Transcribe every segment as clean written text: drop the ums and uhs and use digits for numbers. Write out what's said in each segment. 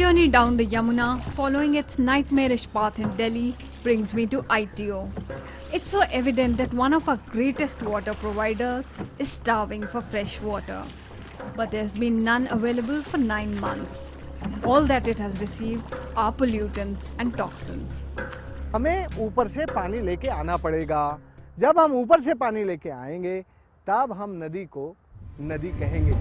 journey down the Yamuna, following its nightmarish path in Delhi, brings me to ITO. It's so evident that one of our greatest water providers is starving for fresh water. But there's been none available for 9 months. All that it has received are pollutants and toxins. हमें ऊपर से पानी लेके आना पड़ेगा। जब हम ऊपर से पानी लेके आएंगे तब हम नदी को नदी कहेंगे।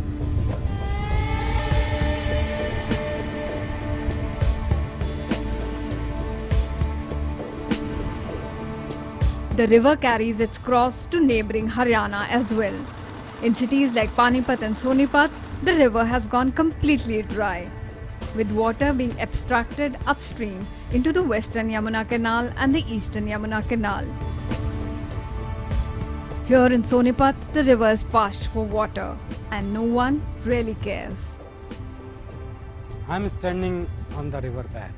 The river carries its cross to neighbouring Haryana as well. In cities like Panipat and Sonipat, the river has gone completely dry, with water being abstracted upstream into the western Yamuna Canal and the eastern Yamuna Canal. Here in Sonipat, the river is parched for water and no one really cares. I'm standing on the river bed,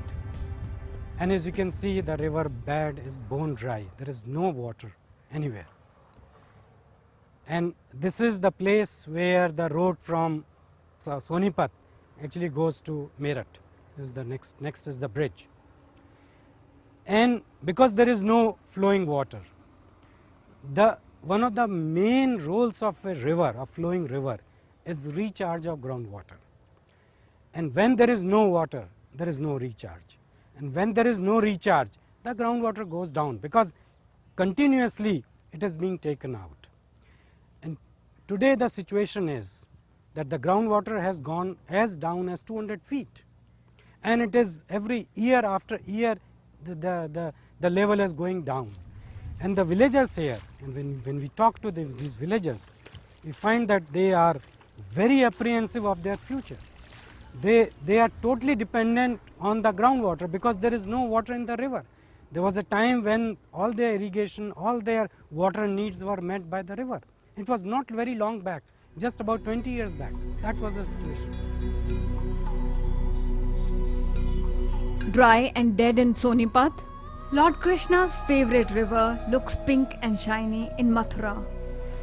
and as you can see, the river bed is bone dry. There is no water anywhere. And this is the place where the road from Sonipat actually goes to Meerut. This is the next is the bridge. And because there is no flowing water, one of the main roles of a river, a flowing river, is recharge of groundwater. And when there is no water, there is no recharge. And when there is no recharge, the groundwater goes down because continuously it is being taken out. And today the situation is that the groundwater has gone as down as 200 feet. And it is every year after year the level is going down. And the villagers here, and when we talk to these villagers, we find that they are very apprehensive of their future. They are totally dependent on the groundwater because there is no water in the river. There was a time when all their irrigation, all their water needs were met by the river. It was not very long back, just about 20 years back. That was the situation. Dry and dead in Sonipat, Lord Krishna's favourite river looks pink and shiny in Mathura.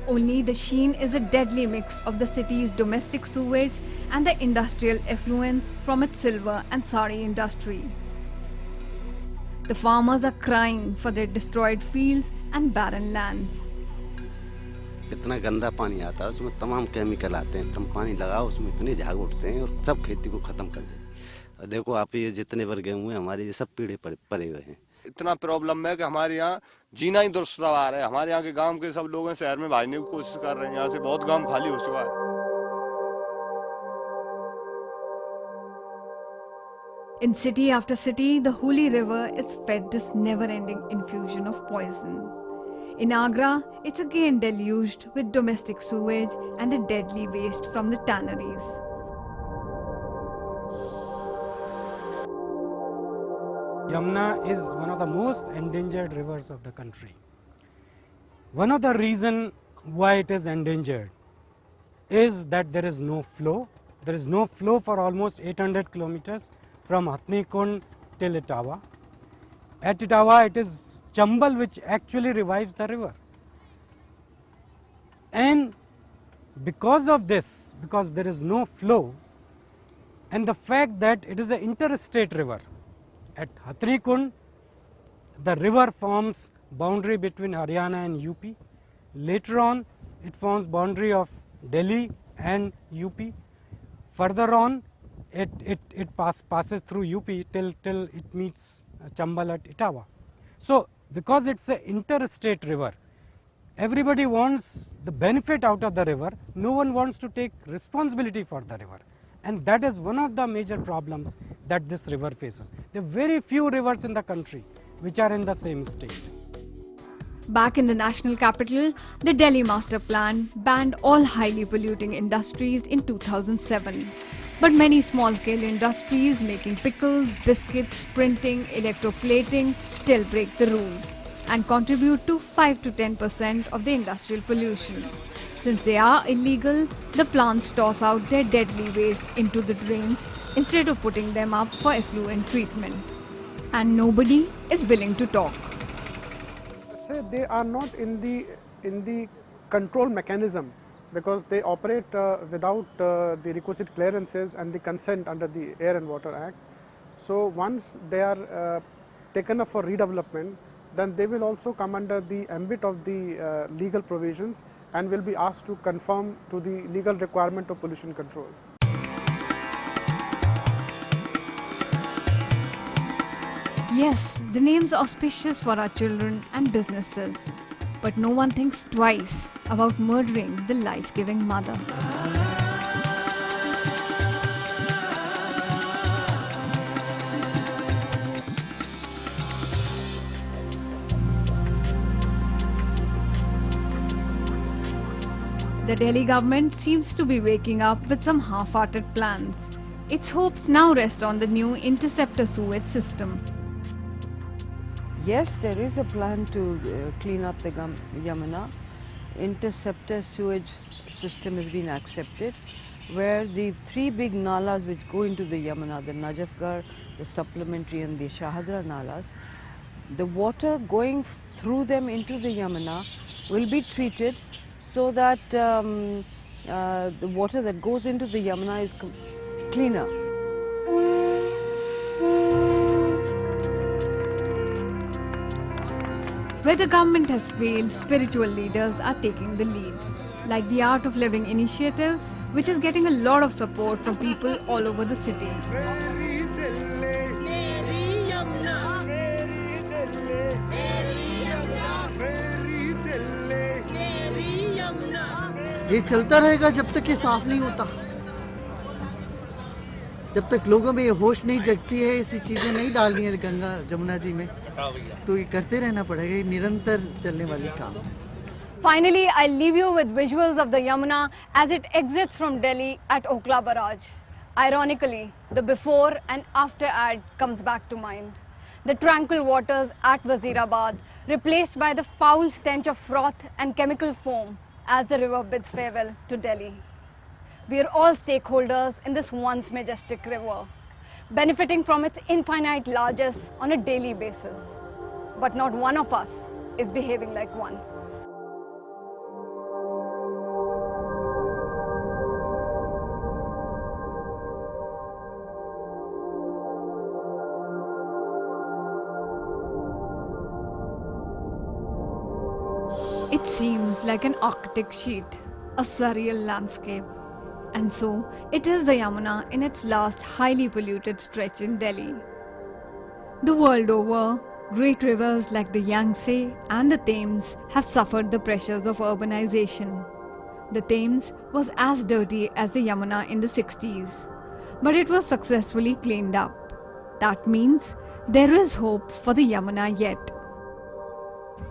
Only the sheen is a deadly mix of the city's domestic sewage and the industrial effluents from its silver and sari industry. The farmers are crying for their destroyed fields and barren lands. इतना गंदा पानी आता है, उसमें तमाम chemical आते हैं, तुम पानी लगाओ उसमें इतने झाग उठते हैं और सब खेती को खत्म कर देते। देखो आप ये जितने बार गेहूं हैं हमारे ये सब पीड़े पड़े हुए हैं। इतना प्रॉब्लम है कि हमारे यहाँ जीना ही दुश्वार है। हमारे यहाँ के गांव के सब लोग शहर में भागने की कोशिश कर रहे हैं। यहाँ से बहुत गांव खाली हो चुका है। In city after city, the holy river is fed this never-ending infusion of poison. In Agra, it's again deluged with domestic sewage and the deadly waste from the tanneries. Yamuna is one of the most endangered rivers of the country. One of the reasons why it is endangered is that there is no flow. There is no flow for almost 800 kilometers from Hathni Kund till Etawah. At Etawah, it is Chambal which actually revives the river. And because of this, because there is no flow, and the fact that it is an interstate river, at Hathni Kund, the river forms boundary between Haryana and UP. Later on, it forms boundary of Delhi and UP. Further on, it passes through UP till it meets Chambal at Etawah. So, because it's an interstate river, everybody wants the benefit out of the river. No one wants to take responsibility for the river. And that is one of the major problems that this river faces. There are very few rivers in the country which are in the same state. Back in the national capital, the Delhi Master Plan banned all highly polluting industries in 2007. But many small-scale industries making pickles, biscuits, printing, electroplating still break the rules and contribute to 5 to 10% of the industrial pollution. Since they are illegal, the plants toss out their deadly waste into the drains instead of putting them up for effluent treatment. And nobody is willing to talk. Say they are not in the control mechanism because they operate without the requisite clearances and the consent under the Air and Water Act. So once they are taken up for redevelopment, then they will also come under the ambit of the legal provisions and will be asked to conform to the legal requirement of pollution control. Yes, the name's auspicious for our children and businesses, but no one thinks twice about murdering the life-giving mother. The Delhi government seems to be waking up with some half-hearted plans. Its hopes now rest on the new interceptor sewage system. Yes, there is a plan to clean up the Yamuna. Interceptor sewage system has been accepted, where the three big nalas which go into the Yamuna, the Najafgarh, the supplementary and the Shahadra nalas, the water going through them into the Yamuna will be treated so that the water that goes into the Yamuna is cleaner. Where the government has failed, spiritual leaders are taking the lead, like the Art of Living initiative, which is getting a lot of support from people all over the city. ये चलता रहेगा जब तक ये साफ नहीं होता, जब तक लोगों में ये होश नहीं जगती है, ऐसी चीजें नहीं डालनी है गंगा जमुना जी में, तो ये करते रहना पड़ेगा, ये निरंतर चलने वाली काम है. Finally, I'll leave you with visuals of the Yamuna as it exits from Delhi at Okhla Barrage. Ironically, the before and after ad comes back to mind. The tranquil waters at Wazirabad replaced by the foul stench of froth and chemical foam as the river bids farewell to Delhi. We are all stakeholders in this once majestic river, benefiting from its infinite largesse on a daily basis. But not one of us is behaving like one. It seems like an Arctic sheet, a surreal landscape. And so, it is the Yamuna in its last highly polluted stretch in Delhi. The world over, great rivers like the Yangtze and the Thames have suffered the pressures of urbanization. The Thames was as dirty as the Yamuna in the 60s, but it was successfully cleaned up. That means there is hope for the Yamuna yet.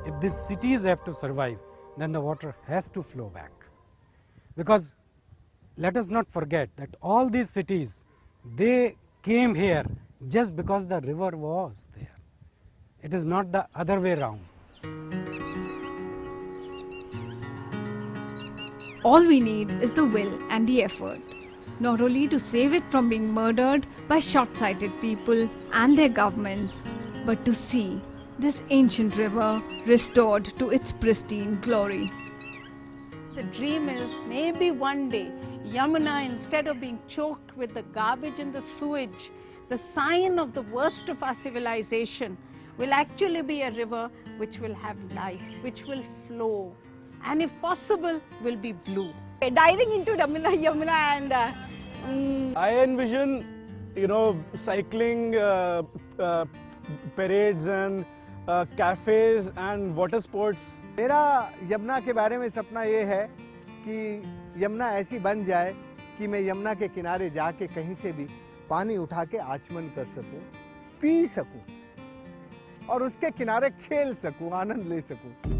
If these cities have to survive, then the water has to flow back. Because let us not forget that all these cities, they came here just because the river was there. It is not the other way around. All we need is the will and the effort, not only to save it from being murdered by short-sighted people and their governments, but to see this ancient river restored to its pristine glory. The dream is maybe one day Yamuna, instead of being choked with the garbage and the sewage, the sign of the worst of our civilization, will actually be a river which will have life, which will flow, and if possible, will be blue. Diving into Yamuna and I envision, cycling parades and cafes and water sports. मेरा यमुना के बारे में सपना ये है कि यमुना ऐसी बन जाए कि मैं यमुना के किनारे जाके कहीं से भी पानी उठा के आचमन कर सकूं, पी सकूं और उसके किनारे खेल सकूं, आनंद ले सकूं.